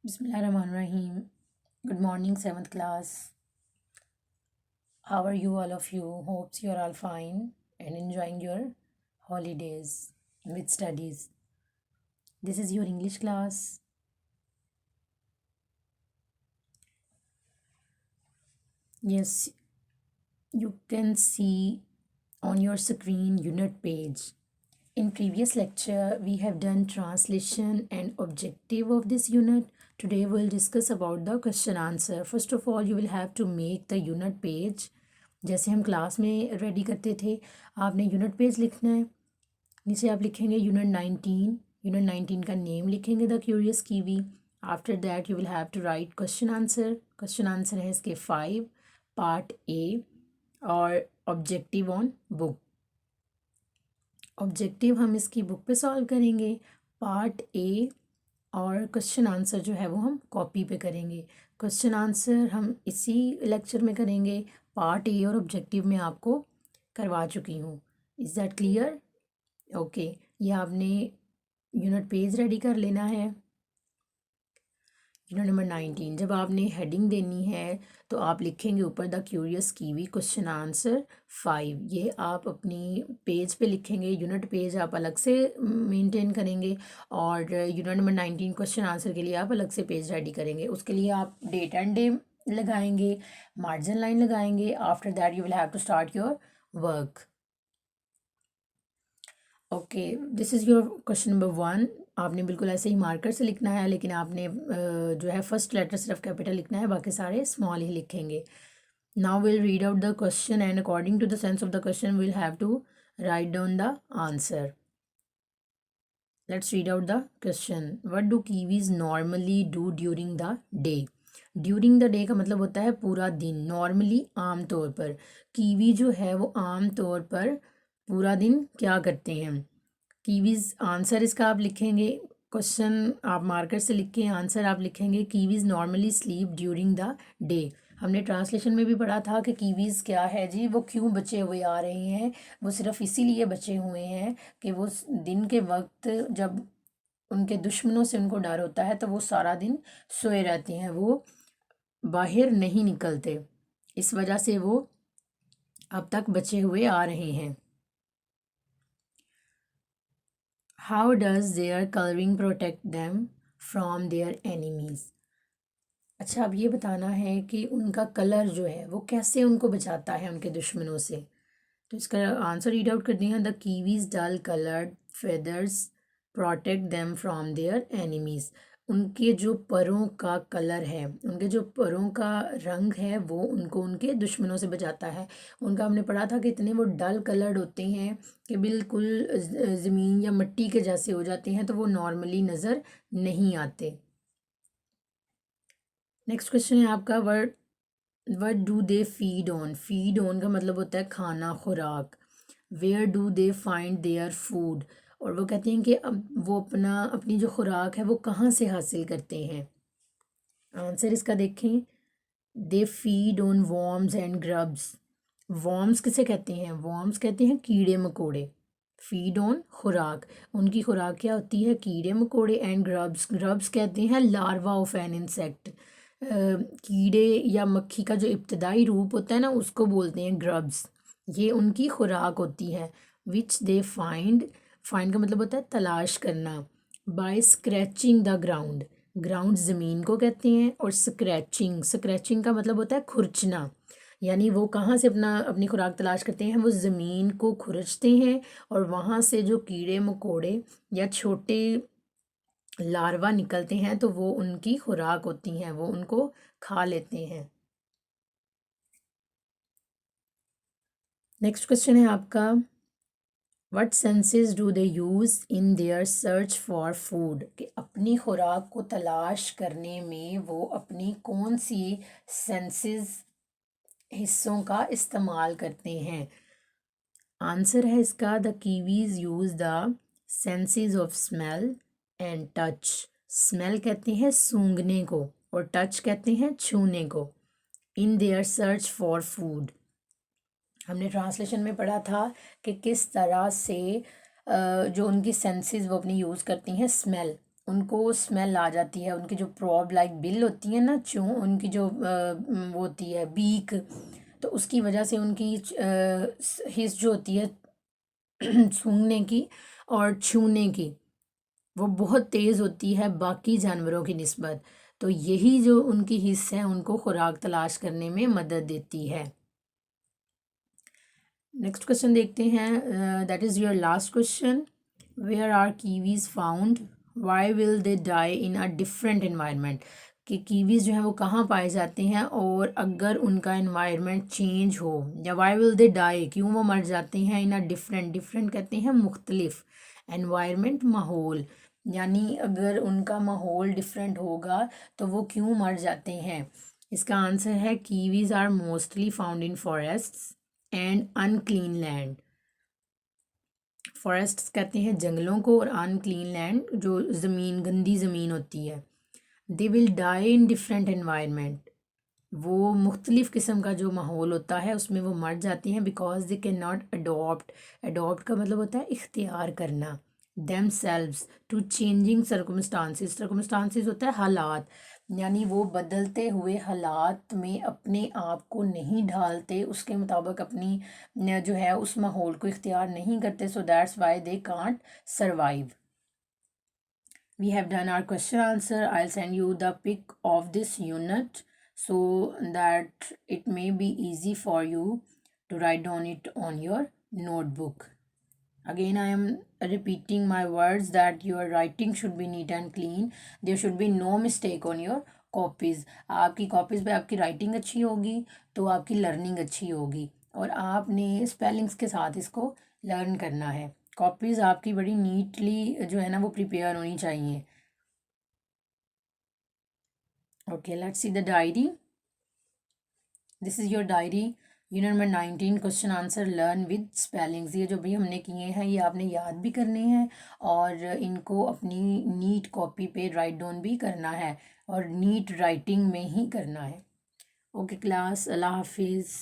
Bismillahirrahmanirrahim. Good morning, 7th class. How are you, all of you? Hopes you are all fine and enjoying your holidays with studies. This is your English class. Yes, you can see on your screen unit page. In previous lecture, we have done translation and objective of this unit. Today, we'll discuss about the question answer. First of all, you will have to make the unit page. जैसे हम class में ready करते थे, आपने unit page लिखना है. नीचे आप लिखेंगे यूनिट 19 का नेम लिखेंगे the curious kiwi. After that you will have to write question answer है इसके 5 पार्ट ए और ऑब्जेक्टिव ऑन बुक. ऑब्जेक्टिव हम इसकी बुक पे सॉल्व करेंगे. पार्ट ए और क्वेश्चन आंसर जो है वो हम कॉपी पे करेंगे. क्वेश्चन आंसर हम इसी लेक्चर में करेंगे. पार्ट ए और ऑब्जेक्टिव में आपको करवा चुकी हूँ. Is that clear? ओके, ये आपने यूनिट पेज रेडी कर लेना है. यूनिट नंबर 19 जब आपने हेडिंग देनी है तो आप लिखेंगे ऊपर the curious kiwi question answer 5. ये आप अपनी पेज पे लिखेंगे. यूनिट पेज आप अलग से मेंटेन करेंगे और यूनिट नंबर 19 क्वेश्चन आंसर के लिए आप अलग से पेज रेडी करेंगे. उसके लिए आप डेट एंड डे लगाएंगे, मार्जिन लाइन लगाएंगे. After that you will have to start your work. Okay, this is your question number 1. आपने बिल्कुल ऐसे ही मार्कर से लिखना है, लेकिन आपने जो है फर्स्ट लेटर सिर्फ कैपिटल लिखना है, बाकी सारे स्मॉल ही लिखेंगे. Now will read out the question and according to the sense of the question will have to write down the answer. Let's read out the question. What do kiwis normally do during the day? During the day का मतलब होता है पूरा दिन. Normally आम तौर पर. Kiwi जो है वो आम तौर पर पूरा दिन क्या करते हैं. कीवीज़ आंसर इसका आप लिखेंगे. क्वेश्चन आप मार्कर से लिख के आंसर आप लिखेंगे Kiwis normally sleep during the day. हमने ट्रांसलेशन में भी पढ़ा था कि कीवीज़ क्या है जी, वो क्यों बचे हुए आ रहे हैं. वो सिर्फ इसीलिए बचे हुए हैं कि वो दिन के वक्त जब उनके दुश्मनों से उनको डर होता है तो वो सारा दिन सोए रहते हैं, वो बाहर नहीं निकलते. इस वजह से वो अब तक बचे हुए आ रहे हैं. How does their coloring protect them from their enemies? अच्छा, अब ये बताना है कि उनका कलर जो है वो कैसे उनको बचाता है उनके दुश्मनों से. तो इसका आंसर रीड आउट कर दिया. The kiwis dull coloured feathers protect them from their enemies. उनके जो परों का कलर है, उनके जो परों का रंग है, वो उनको उनके दुश्मनों से बचाता है. उनका हमने पढ़ा था कि इतने वो डल कलर्ड होते हैं कि बिल्कुल ज़मीन या मिट्टी के जैसे हो जाते हैं, तो वो नॉर्मली नज़र नहीं आते. नेक्स्ट क्वेश्चन है आपका. What do they feed on? Feed on का मतलब होता है खाना, खुराक. Where do they find their food? और वो कहते हैं कि अब वो अपनी जो खुराक है वो कहाँ से हासिल करते हैं. आंसर इसका देखें. दे feed on worms and grubs. Worms किसे कहते हैं? वॉर्म्स कहते हैं कीड़े मकोड़े. फीड ऑन खुराक, उनकी खुराक क्या होती है? कीड़े मकोड़े. एंड ग्रब्स कहते हैं लार्वा ऑफ एन इंसेक्ट. कीड़े या मक्खी का जो इब्तदाई रूप होता है ना, उसको बोलते हैं ग्रब्स. ये उनकी खुराक होती है. विच दे फाइंड. फाइंड का मतलब होता है तलाश करना. By scratching the ground. Ground ज़मीन को कहते हैं. और स्क्रैचिंग का मतलब होता है खुरचना. यानी वो कहाँ से अपनी खुराक तलाश करते हैं? वो ज़मीन को खुरचते हैं और वहाँ से जो कीड़े मकोड़े या छोटे लार्वा निकलते हैं तो वो उनकी खुराक होती हैं, वो उनको खा लेते हैं. नेक्स्ट क्वेश्चन है आपका. What senses do they use in their search for food? कि अपनी खुराक को तलाश करने में वो अपनी कौन सी सेंसेस हिस्सों का इस्तेमाल करते हैं. आंसर है इसका. The Kiwis use the senses of smell and touch. Smell कहते हैं सूंघने को और टच कहते हैं छूने को. In their search for food. हमने ट्रांसलेशन में पढ़ा था कि किस तरह से जो उनकी सेंसेस वो अपनी यूज़ करती हैं. स्मेल, उनको स्मेल आ जाती है, उनकी जो प्रॉब लाइक बिल होती है ना, उनकी जो वो होती है बीक, तो उसकी वजह से उनकी हिस जो होती है सूंघने की और छूने की, वो बहुत तेज़ होती है बाकी जानवरों की निस्बत। तो यही जो उनकी हिस्स है उनको खुराक तलाश करने में मदद देती है। नेक्स्ट क्वेश्चन देखते हैं, that is your last question. Where are kiwis found, why will they die in a different environment. कि कीवीज़ जो हैं वो कहाँ पाए जाते हैं और अगर उनका एनवायरनमेंट चेंज हो, या वाई विल दे डाई, क्यों वो मर जाते हैं, इन अ डिफरेंट, डिफरेंट कहते हैं मुख्तलिफ, एनवायरनमेंट माहौल, यानी अगर उनका माहौल डिफरेंट होगा तो वो क्यों मर जाते हैं। इसका आंसर है kiwis are mostly found in forests and unclean land. Forests कहते हैं जंगलों को, और अनक्लीन लैंड जो ज़मीन, गंदी ज़मीन होती है। They will die in different environment, वो मुख्तलिफ़ किस्म का जो माहौल होता है उसमें वो मर जाती हैं, because they can not adopt. Adopt का मतलब होता है इख्तियार करना, themselves to changing circumstances. Circumstances होता है हालात, यानी वो बदलते हुए हालात में अपने आप को नहीं ढालते, उसके मुताबिक अपनी जो है उस माहौल को इख्तियार नहीं करते। So that's why they can't survive. We have done our question answer. I'll send you the pic of this unit so that it may be easy for you to write down it on your notebook. Again, I am repeating my words that your writing should be neat and clean. There should be no mistake on your copies. आपकी copies पे आपकी writing अच्छी होगी तो आपकी learning अच्छी होगी, और आपने स्पेलिंग्स के साथ इसको लर्न करना है। कॉपीज़ आपकी बड़ी नीटली जो है ना वो प्रिपेयर होनी चाहिए। Okay, let's see the diary. This is your diary, unit number 19, question answer learn with spellings. ये जो भी हमने किए हैं ये आपने याद भी करने हैं और इनको अपनी नीट कॉपी पे राइट डाउन भी करना है, और नीट राइटिंग में ही करना है। ओके क्लास, अल्लाह हाफिज़।